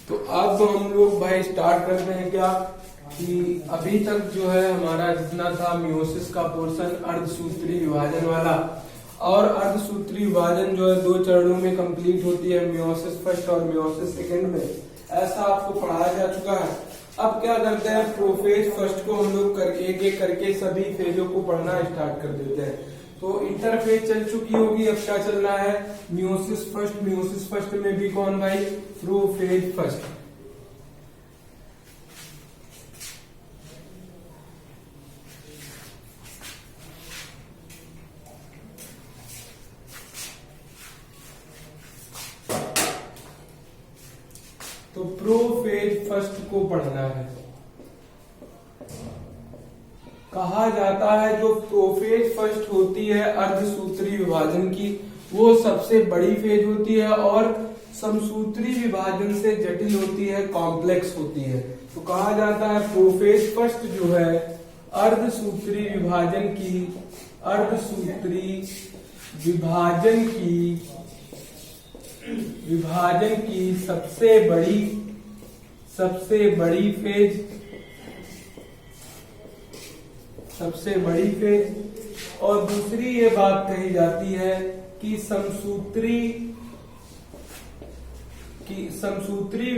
तो अब हम लोग भाई स्टार्ट करते हैं क्या कि अभी तक जो है हमारा जितना था मियोसिस का पोर्शन अर्धसूत्री विभाजन वाला, और अर्धसूत्री विभाजन जो है 2 चरणों में कंप्लीट होती है, मियोसिस फर्स्ट और मियोसिस सेकेंड में, ऐसा आपको पढ़ाया जा चुका है। अब क्या करते हैं, प्रोफेज फर्स्ट को हम लोग करके एक एक करके सभी फेजों को पढ़ना स्टार्ट कर देते हैं। तो इंटरफेज चल चुकी होगी, अब क्या चलना है, मियोसिस फर्स्ट। मियोसिस फर्स्ट में भी कौन भाई, प्रोफेज फर्स्ट। तो प्रोफेज फर्स्ट को पढ़ना है। कहा जाता है जो प्रोफेज फर्स्ट होती है अर्धसूत्री विभाजन की, वो सबसे बड़ी फेज होती है और समसूत्री विभाजन से जटिल होती है, कॉम्प्लेक्स होती है। तो कहा जाता है प्रोफेज फर्स्ट जो है अर्धसूत्री विभाजन की, अर्धसूत्री विभाजन की सबसे बड़ी फेज। और दूसरी ये बात कही जाती है कि समसूत्री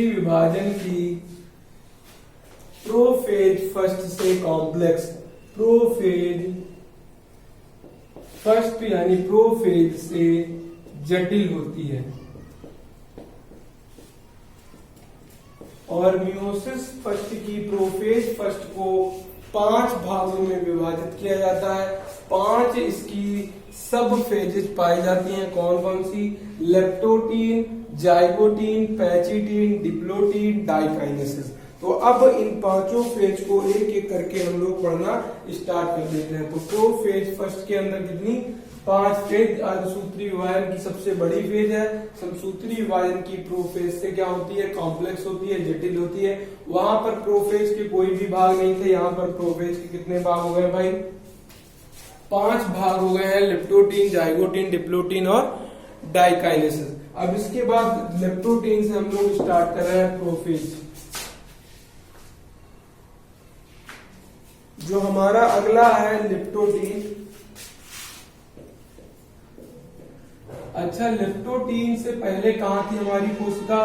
विभाजन की प्रोफेज फर्स्ट से कॉम्प्लेक्स, प्रोफेज फर्स्ट यानी प्रोफेज से जटिल होती है। और मियोसिस फर्स्ट की प्रोफेज फर्स्ट को 5 भागों में विभाजित किया जाता है। 5 इसकी सब फेजेस पाई जाती हैं। कौन कौन सी, leptotene, zygotene, pachytene, diplotene, diakinesis. तो अब इन 5 फेज को एक एक करके हम लोग पढ़ना स्टार्ट कर देते हैं। तो प्रोफेज फर्स्ट के अंदर कितनी, 5 फेज। अर्धसूत्री विभाजन की सबसे बड़ी फेज है। समसूत्री विभाजन की प्रोफेज से क्या होती है, कॉम्प्लेक्स होती है, जटिल होती है। वहां पर प्रोफेज के कोई भी भाग नहीं थे, यहाँ पर प्रोफेज के कितने भाग हो गए भाई, 5 भाग हो गए हैं, लेप्टोटीन, जाइगोटीन, डिप्लोटीन और डाइकाइनेसिस। अब इसके बाद लेप्टोटीन से हम लोग स्टार्ट कर रहे हैं प्रोफेज। जो हमारा अगला है लेप्टोटीन। अच्छा, लेप्टोटीन से पहले कहां थी हमारी कोशिका,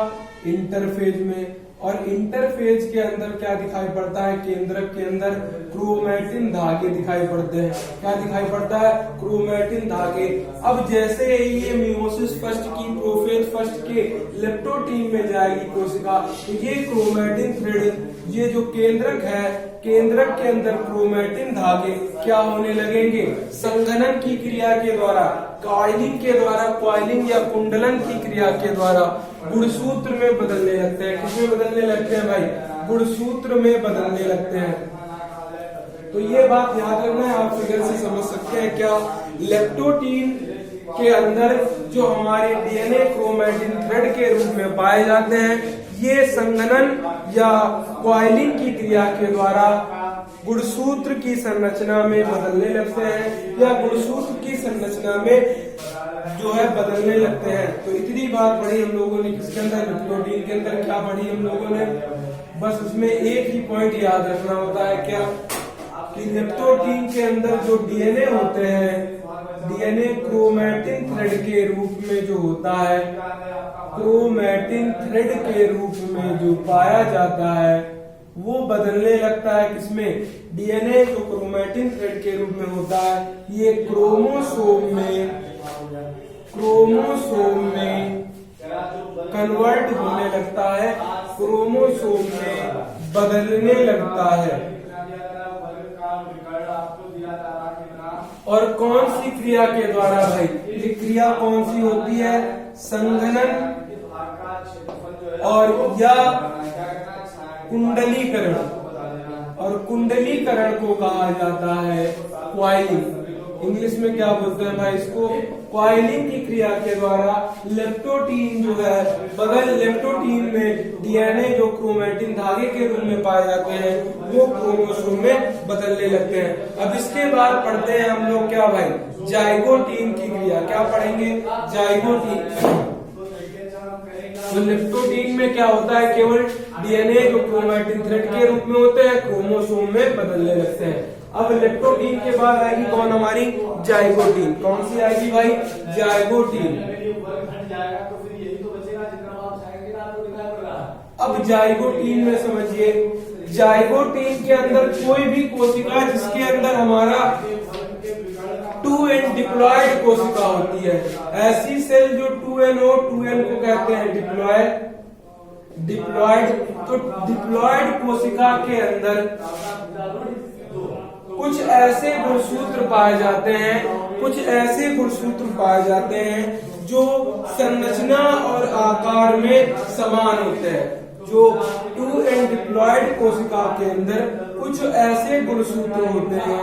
इंटरफेज में। और इंटरफेज के अंदर क्या दिखाई पड़ता है, केंद्रक के अंदर क्रोमैटिन धागे दिखाई पड़ते हैं। क्या दिखाई पड़ता है, क्रोमैटिन धागे। अब जैसे ये मियोसिस फर्स्ट की प्रोफेज फर्स्ट के लेप्टोटीन में जाएगी कोशिका, तो ये क्रोमैटिन थ्रेड, ये जो केंद्रक है, केंद्रक के अंदर क्रोमैटिन धागे क्या होने लगेंगे, संघनन की क्रिया के द्वारा, कॉइलिंग या कुंडलन की क्रिया के द्वारा गुणसूत्र में बदलने लगते हैं। किसमें बदलने लगते हैं भाई, गुणसूत्र में बदलने लगते हैं। तो ये बात याद रखना है, आप फिगर से समझ सकते हैं क्या, लेप्टोटीन के अंदर जो हमारे डीएनए क्रोमैटिन थ्रेड के रूप में पाए जाते हैं, ये संघनन या कॉइलिंग की क्रिया के द्वारा गुणसूत्र की संरचना में बदलने लगते हैं, या गुणसूत्र की संरचना में जो है बदलने लगते हैं। तो इतनी बात पढ़ी हम लोगों ने, किसके अंदर, लेप्टोटीन के अंदर। क्या पढ़ी हम लोगों ने, बस उसमें एक ही पॉइंट याद रखना होता है क्या, कि लेप्टोटीन के अंदर जो डीएनए होते हैं, डीएनए क्रोमैटिन थ्रेड के रूप में जो होता है, क्रोमैटिन थ्रेड के रूप में जो पाया जाता है, वो बदलने लगता है किसमें, डीएनए जो क्रोमैटिन थ्रेड के रूप में होता है, ये क्रोमोसोम में कन्वर्ट होने लगता है, क्रोमोसोम में बदलने लगता है। और कौन सी क्रिया के द्वारा भाई, ये क्रिया कौन सी होती है, संघनन और या कुंडलीकरण। और कुंडलीकरण को कहा जाता है क्वाइलिंग। इंग्लिश में क्या बोलते हैं भाई इसको, क्वाइलिंग की क्रिया के द्वारा लेप्टोटीन जो है, बगल लेप्टोटीन में डीएनए जो क्रोमैटिन धागे के रूप में पाए जाते हैं, वो क्रोमोसोम में बदलने लगते हैं। अब इसके बाद पढ़ते हैं हम लोग क्या भाई, जाइगोटीन की क्रिया। क्या पढ़ेंगे? जाइगोटीन। तो लिप्टोटीन में क्या होता है? केवल डीएनए जो क्रोमैटिन थ्रेड के रूप में होते हैं क्रोमोसोम में बदलने लगते हैं। अब लेप्टोटीन के बाद आएगी कौन? हमारी जाइगोटीन। कौन सी आएगी भाई? जाइगोटीन। अब जाइगोटीन में समझिए, जाइगोटीन के अंदर कोई भी कोशिका जिसके अंदर हमारा 2n डिप्लॉयड कोशिका होती है, ऐसी सेल जो 2n हो, 2n को कहते हैं डिप्लॉयड। तो डिप्लॉयड कोशिका के अंदर कुछ ऐसे गुणसूत्र पाए जाते हैं, कुछ ऐसे गुणसूत्र पाए जाते हैं जो संरचना और आकार में समान होते हैं। जो 2n डिप्लॉयड कोशिका के अंदर कुछ ऐसे गुणसूत्र होते हैं,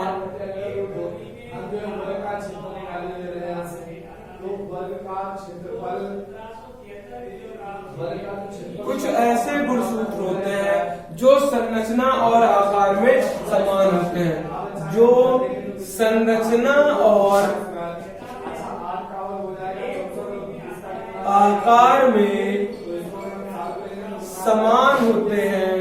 कुछ ऐसे गुणसूत्र होते हैं जो संरचना और आकार में समान होते हैं, जो संरचना और आकार में समान होते हैं,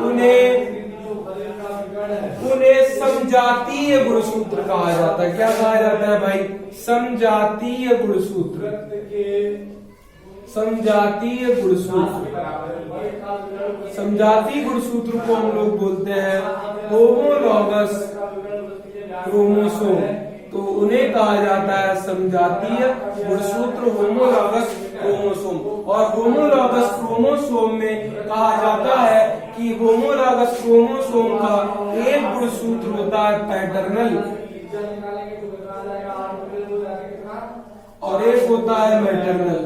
उन्हें समजातीय गुणसूत्र कहा जाता है। क्या कहा जाता है भाई? समजातीय गुणसूत्र। समजातीय गुणसूत्र, समजातीय गुणसूत्र को हम लोग बोलते हैं होमोलॉगस क्रोमोसोम। तो उन्हें कहा जाता है समजातीय गुणसूत्र, होमोलॉगस क्रोमोसोम। और होमोलॉगस क्रोमोसोम में कहा जाता है कि होमोलॉगस क्रोमोसोम का एक गुणसूत्र होता है पैटर्नल और एक होता है मैटरनल।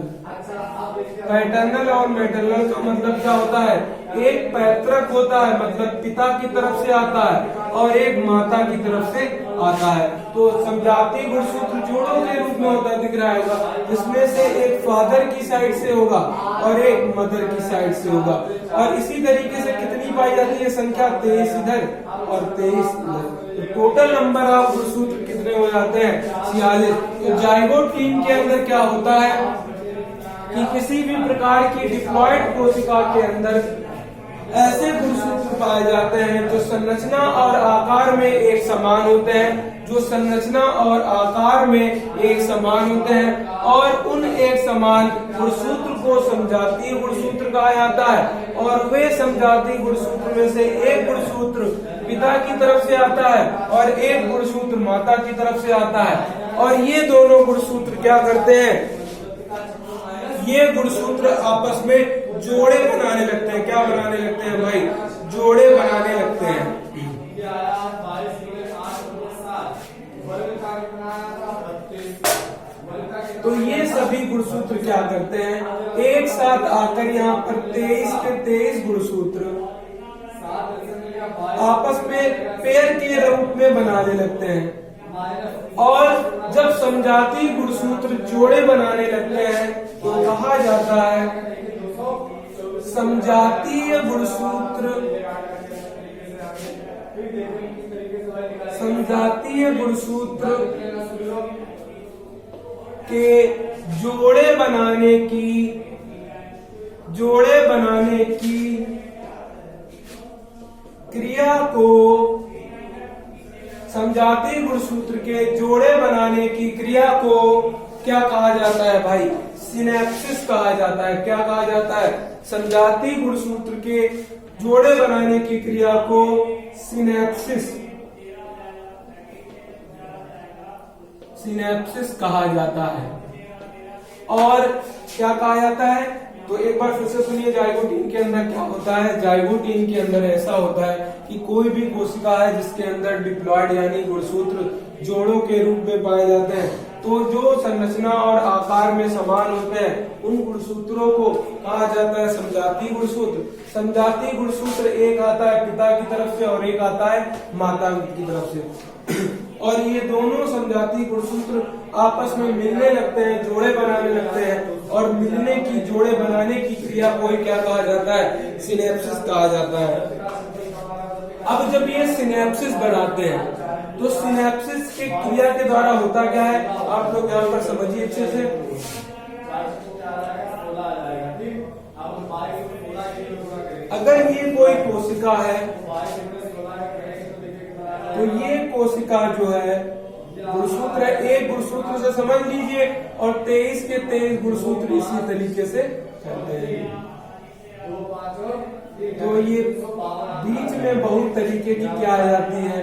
पैटर्नल और मैटरनल का मतलब क्या होता है? एक पैतृक होता है, मतलब पिता की तरफ से आता है, और एक माता की तरफ से आता है। तो समजातीय गुणसूत्र जोड़ों के रूप में होता दिख रहा होगा, जिसमें से एक फादर की साइड से होगा और एक मदर की साइड से होगा। और इसी तरीके से कितनी पाई जाती है संख्या? 23 इधर और 23 इधर। तो टोटल नंबर ऑफ गुणसूत्र कितने हो जाते हैं? 46। तो जाइगोटीन के अंदर क्या होता है कि किसी भी प्रकार की डिप्लॉयड कोशिका के अंदर ऐसे गुणसूत्र पाए जाते हैं जो संरचना और आकार में एक समान होते हैं, जो संरचना और आकार में एक समान होते हैं, और उन एक समान गुणसूत्र को समजातीय गुणसूत्र कहा जाता है। और वे समजातीय गुणसूत्र में से एक गुणसूत्र पिता की तरफ से आता है और एक गुणसूत्र माता की तरफ से आता है। और ये दोनों गुणसूत्र क्या करते हैं? ये गुणसूत्र आपस में जोड़े बनाने लगते हैं। क्या बनाने लगते हैं भाई? जोड़े बनाने लगते हैं। तो ये सभी गुणसूत्र क्या करते हैं? एक साथ आकर यहाँ पर 23 के 23 गुणसूत्र आपस में पेयर के रूप में बनाने लगते हैं। और जब समजातीय गुणसूत्र जोड़े बनाने लगते हैं तो कहा जाता है समजातीय गुणसूत्र, समजातीय गुणसूत्र के जोड़े बनाने की क्रिया को, समजातीय गुणसूत्र के जोड़े बनाने की क्रिया को क्या कहा जाता है भाई? सिनेप्सिस कहा जाता है। क्या कहा जाता है? समजातीय गुणसूत्र के जोड़े बनाने की क्रिया को सिनेप्सिस, सिनेप्सिस कहा जाता है। और क्या कहा जाता है? तो एक बार फिर से सुनिए, जाइगोटीन के अंदर क्या होता है? जाइगोटीन के अंदर ऐसा होता है कि कोई भी कोशिका है जिसके अंदर डिप्लॉयड यानी गुणसूत्र जोड़ों के रूप में पाए जाते हैं, तो जो संरचना और आकार में समान होते हैं उन गुणसूत्रों को कहा जाता है समजातीय गुणसूत्र। समजातीय गुणसूत्र एक आता है पिता की तरफ से और एक आता है माता की तरफ से। और ये दोनों समजातीय गुणसूत्र आपस में मिलने लगते हैं, जोड़े बनाने लगते हैं, और मिलने की, जोड़े बनाने की क्रिया को ही क्या कहा जाता है? सिनेप्सिस कहा जाता है। अब जब ये सिनेप्सिस बनाते हैं तो सिनेप्सिस के क्रिया के द्वारा होता क्या है, आप लोग यहाँ पर समझिए अच्छे से। अगर ये कोई कोशिका है तो ये कोशिका जो है गुणसूत्र है, एक गुणसूत्र से समझ लीजिए और 23 के 23 गुणसूत्र इसी तरीके से करते हैं। तो ये बीच में बहुत तरीके की क्या आ जाती है,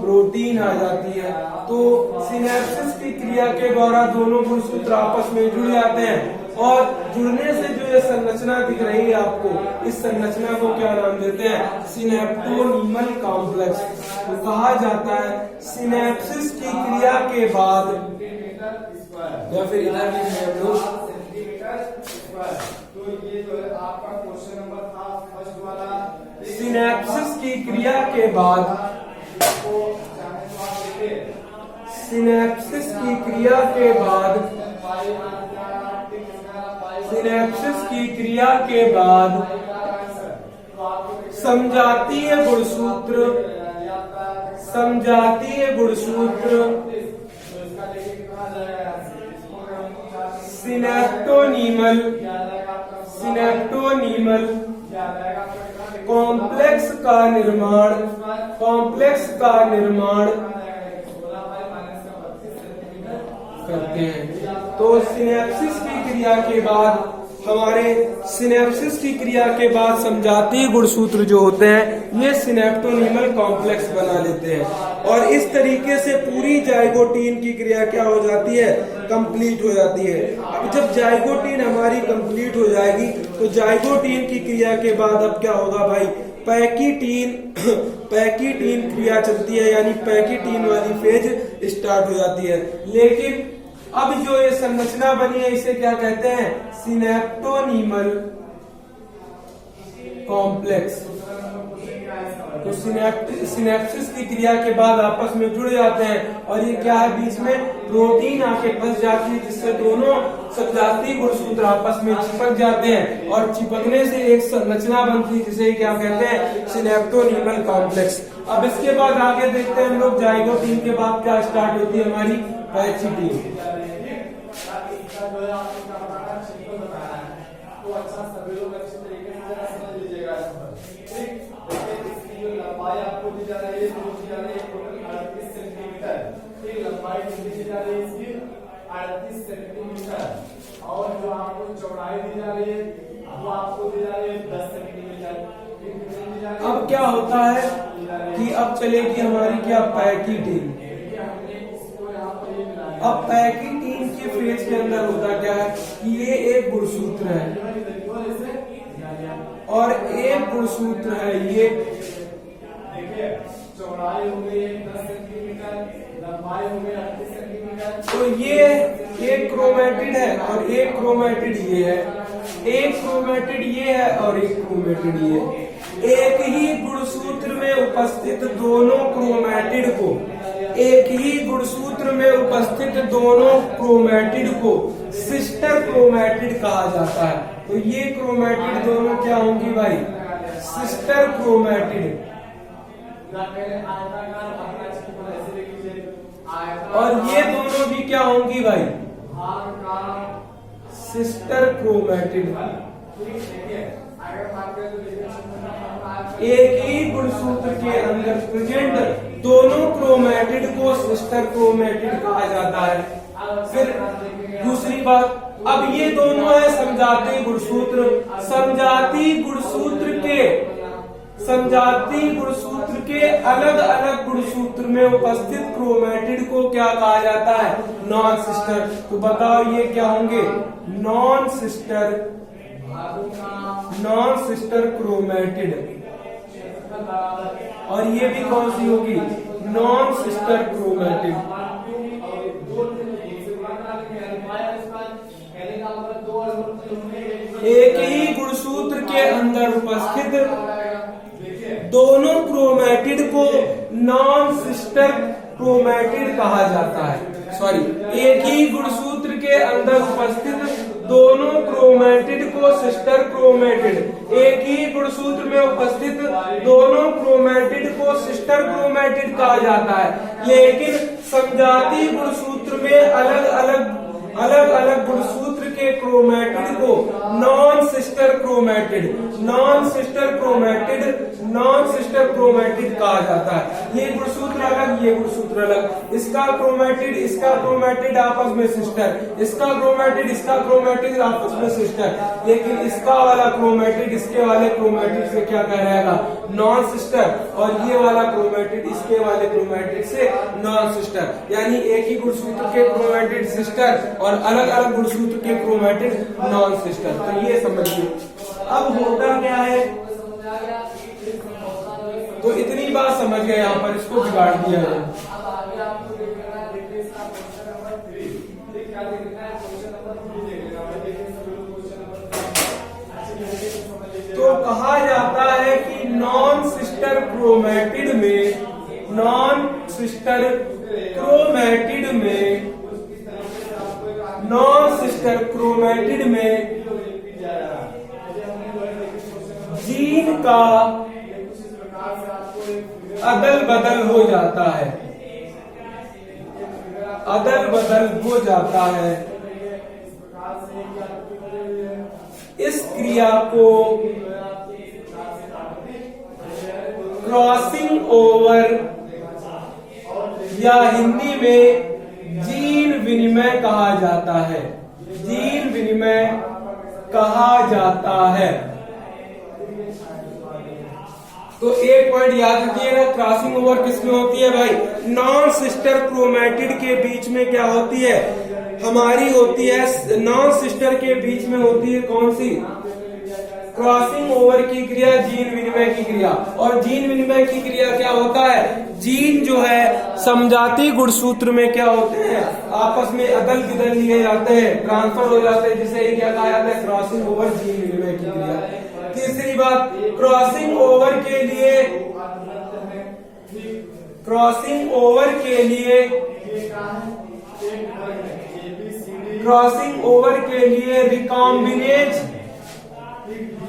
प्रोटीन आ जाती है। तो सिनेप्सिस की क्रिया के द्वारा दोनों गुणसूत्र आपस में जुड़ जाते हैं और जुड़ने से जो ये संरचना दिख रही है आपको, इस संरचना को क्या नाम देते हैं, सिनेप्टोनीमल कॉम्प्लेक्स। तो कहा जाता है सिनेप्सिस की क्रिया के बाद, या फिर इधर लिख रहे हम लोग, तो ये जो है आपका क्वेश्चन नंबर था फर्स्ट वाला, सिनेप्सिस की क्रिया के बाद, सिनेप्सिस की क्रिया के बाद, सिनेप्सिस की क्रिया के बाद समजातीय गुणसूत्र, समजातीय गुणसूत्र सिनेप्टोनीमल, सिनेप्टोनीमल कॉम्प्लेक्स का निर्माण, कॉम्प्लेक्स का निर्माण करते हैं। तो सिनेप्सिस की क्रिया के बाद, हमारे सिनेप्सिस की क्रिया के बाद समजातीय गुणसूत्र जो होते हैं ये सिनेप्टोनीमल कॉम्प्लेक्स बना लेते हैं और इस तरीके से पूरी जाइगोटीन की क्रिया क्या हो जाती है, कंप्लीट हो जाती है। अब जब जाइगोटीन हमारी कंप्लीट हो जाएगी तो जाइगोटीन की क्रिया के बाद अब क्या होगा भाई, पैकीटीन, पैकीटीन क्रिया चलती है, यानी पैकीटीन वाली फेज स्टार्ट हो जाती है। लेकिन अब जो ये संरचना बनी है इसे क्या कहते हैं, सिनेप्टोनीमल कॉम्प्लेक्स। तो सिनेप्सिस की क्रिया के बाद आपस में जुड़ जाते हैं और ये क्या है, बीच में प्रोटीन आके फंस जाती है जिससे दोनों समजातीय गुणसूत्र आपस में चिपक जाते हैं और चिपकने से एक संरचना बनती है जिसे क्या कहते हैं, सिनेप्टोनीमल कॉम्प्लेक्स। अब इसके बाद आगे देखते हैं हम लोग, जाइगोटीन के बाद क्या स्टार्ट होती है हमारी, पैचीटीन। तो अच्छा सभी लोग अच्छे तरीके से समझ लीजिएगा। लंबाई आपको दी जा रही है, दी जा रही है टोटल 38 सेंटीमीटर। ठीक, लंबाई दी जा रही है इसकी 38 सेंटीमीटर और जो आपको चौड़ाई दी जा रही है वो आपको दी जा रही है 10 सेंटीमीटर। अब क्या होता है कि अब चलेगी हमारी क्या, पैकीटीन। अब पैकीटीन के फेज के अंदर होता क्या है कि ये एक गुणसूत्र है और एक गुणसूत्र है, ये चौड़ाई हो गई 10 सेंटीमीटर, लंबाई हो गई 38 सेंटीमीटर। तो ये एक क्रोमेटिड है और एक क्रोमेटिड ये है, एक क्रोमेटिड ये है और एक क्रोमेटिड ये है। एक ही गुणसूत्र में उपस्थित दोनों क्रोमेटिड को, एक ही गुणसूत्र में उपस्थित दोनों क्रोमेटिड को सिस्टर क्रोमेटिड कहा जाता है। तो ये क्रोमेटिड दोनों क्या होंगी भाई, सिस्टर क्रोमेटिड। और ये दोनों भी क्या होंगी भाई, सिस्टर क्रोमेटिड। एक ही गुणसूत्र के अंदर प्रेजेंट दोनों क्रोमेटिड को सिस्टर क्रोमेटिड कहा जाता है। फिर दूसरी बात, अब ये दोनों है समजातीय गुणसूत्र, समजातीय गुणसूत्र के अलग अलग गुणसूत्र में उपस्थित क्रोमेटिड को क्या कहा जाता है, नॉन सिस्टर। तो बताओ ये क्या होंगे, नॉन सिस्टर क्रोमेटिड। और ये भी कौन सी होगी, नॉन सिस्टर क्रोमेटिड। एक ही गुणसूत्र के अंदर उपस्थित दोनों क्रोमेटिड को नॉन सिस्टर क्रोमेटिड कहा जाता है। सॉरी, एक ही गुणसूत्र के अंदर उपस्थित दोनों क्रोमेटिड को सिस्टर क्रोमेटिड एक ही गुणसूत्र में उपस्थित दोनों क्रोमेटिड को सिस्टर क्रोमेटिड कहा जाता है, लेकिन समजातीय गुणसूत्र में अलग अलग गुणसूत्र के क्रोमेटिड को नॉन सिस्टर क्रोमेटिड कहा जाता है। ये गुणसूत्र अलग, ये गुणसूत्र अलग, इसका क्रोमेटिड आपस में सिस्टर, इसका क्रोमेटिड आपस में सिस्टर, लेकिन इसका वाला क्रोमेटिड इसके वाले क्रोमेटिड से क्या कहलाएगा, नॉन सिस्टर, और ये वाला क्रोमेटिड इसके वाले क्रोमेटिड से नॉन सिस्टर। यानी एक ही गुणसूत्र के क्रोमेटिड सिस्टर और अलग अलग गुणसूत्र के क्रोमेटिड नॉन सिस्टर। तो ये समझिए। अब होता क्या है, तो इतनी बात समझ गए, यहाँ पर इसको बिगाड़ दिया है। तो कहा जाता है कि नॉन सिस्टर क्रोमेटिड में जीन का अदल बदल हो जाता है, इस क्रिया को क्रॉसिंग ओवर या हिंदी में जीन विनिमय कहा जाता है। तो एक पॉइंट याद रखिएगा, क्रॉसिंग ओवर किसमें होती है भाई, नॉन सिस्टर क्रोमेटिड के बीच में क्या होती है, हमारी होती है नॉन सिस्टर के बीच में होती है कौन सी, क्रॉसिंग ओवर की क्रिया, जीन विनिमय की क्रिया। और जीन विनिमय की क्रिया क्या होता है, जीन जो है समजातीय गुणसूत्र में क्या होते हैं, आपस में अदल बदल लिए जाते हैं, ट्रांसफर हो जाते हैं, जिसे क्या कहा जाता है, क्रॉसिंग ओवर, जीन विनिमय की क्रिया। तीसरी बात, क्रॉसिंग ओवर के लिए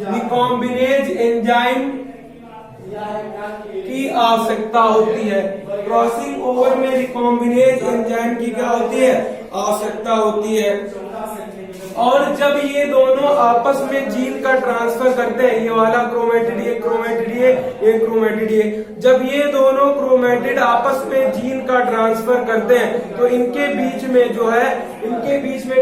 रिकॉम्बिनेज एंजाइम की आवश्यकता होती है। क्रॉसिंग ओवर में रिकॉम्बिनेज एंजाइम की क्या होती है, आवश्यकता होती है। और जब ये दोनों आपस में जीन का ट्रांसफर करते हैं, ये वाला क्रोमेटिड, ये क्रोमेटिड, जब ये दोनों क्रोमेटिड आपस में जीन का ट्रांसफर करते हैं, तो इनके बीच में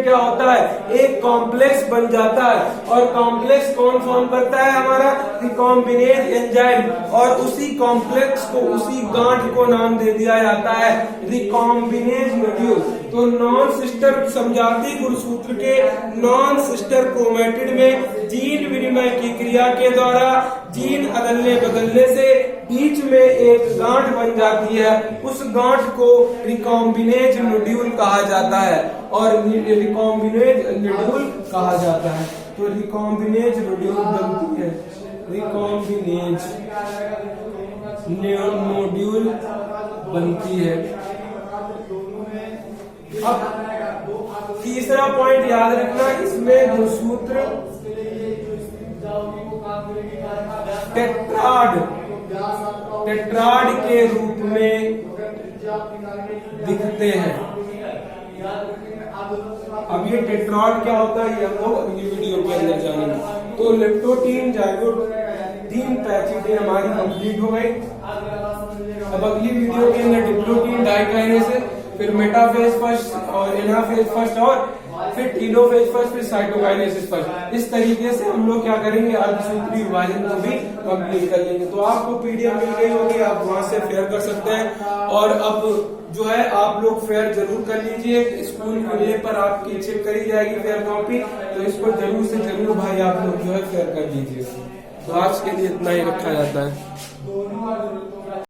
क्या होता है, एक कॉम्प्लेक्स बन जाता है। और कॉम्प्लेक्स कौन फॉर्म करता है, हमारा रिकॉम्बिनेज एंजाइम। और उसी कॉम्प्लेक्स को, उसी गांठ को नाम दे दिया जाता है रिकॉम्बिनेज नोड्यूल। तो नॉन सिस्टर समजातीय गुणसूत्र के नॉन सिस्टर क्रोमेटिड में जीन विनिमय की क्रिया के द्वारा जीन अदलने बदलने से बीच में एक गांठ बन जाती है, उस गांठ को रिकॉम्बिनेज नोड्यूल कहा जाता है। और रिकॉम्बिनेज नोड्यूल कहा जाता है, तो रिकॉम्बिनेज नोड्यूल बनती है, रिकॉम्बिनेज नोड्यूल बनती है। अब तीसरा पॉइंट याद रखना, इसमें गुणसूत्र टेट्राड के रूप में दिखते हैं। अब ये टेट्राड क्या होता है, ये हम लोग अगली वीडियो के अंदर जानेंगे। तो लेप्टोटीन जाइगोटीन पैचिडेन हमारी कंप्लीट हो गई। अब अगली वीडियो के अंदर डिप्लोटीन डाइकाइनेसिस, फिर मेटाफेज फर्स्ट और एनाफेज फर्स्ट, और फिर टीलोफेज फर्स्ट, फिर साइटोकाइनेसिस फर्स्ट। इस तरीके से हम लोग क्या करेंगे, अर्धसूत्री विभाजन को भी कंप्लीट कर लेंगे। तो आपको पीडीएफ मिल गई होगी, आप वहां से फेयर कर सकते हैं। और अब जो है आप लोग फेयर जरूर कर लीजिए, स्कूल खुलने पर आपकी चेक करी जाएगी फेयर कॉपी, तो इसको जरूर से जरूर भाई आप लोग जो है फेयर कर लीजिए। तो आज के लिए इतना ही रखा जाता है।